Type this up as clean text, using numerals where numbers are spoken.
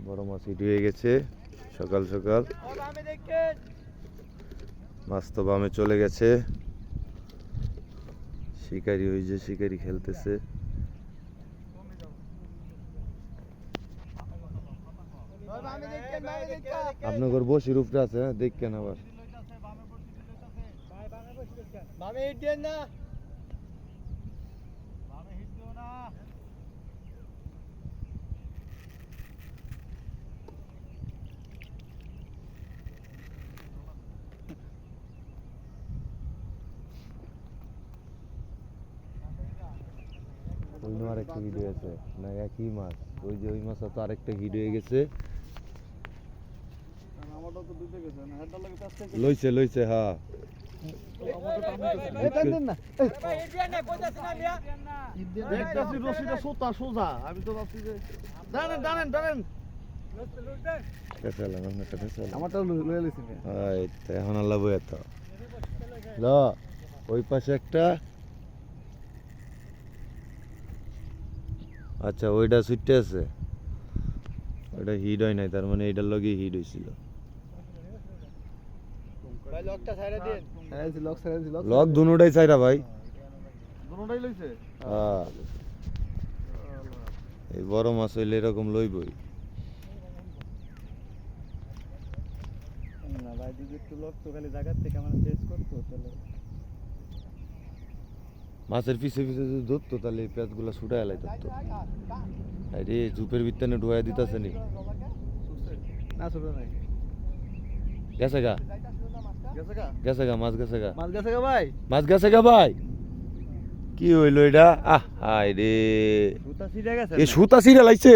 বড় মাছ হিট হয়ে গেছে সকাল সকাল। মাছ তো বামে চলে গেছে। শিকারি ওই যে শিকারি খেলতেছে। আপনার বসির উপরে আছে, দেখেন আবার আরেকটা হিট হয়েছে না, একই মাছ। ওই যে ওই মাছ তো আরেকটা হিট হয়ে গেছে। লইছে লইছে হ্যাঁ। এখন আল্লাহ বই এত ওই পাশে একটা। আচ্ছা ওইটা সুইটে আছে, ওইটা হিট হয় নাই, তার মানে এইটার লগে হিট হয়েছিল। লক দুনোটাই চাইরা ভাই, এই বড় মাছ হইলে এরকম লইবই। মাছের পিছে পিছে যদি ধরতো তাহলে এই পেঁয়াজ গুলা ছুটা এলাই ধরতো। আরে ঝুপের ভিতরে ঢুয়া দিতেছে নি গেছে গা, গেছে গা মাছ, গেছে গা ভাই, মাছ গেছে গা ভাই। কি হইলো এটা? আহ হায় রে, সুতা ছিঁড়ে লাইছে।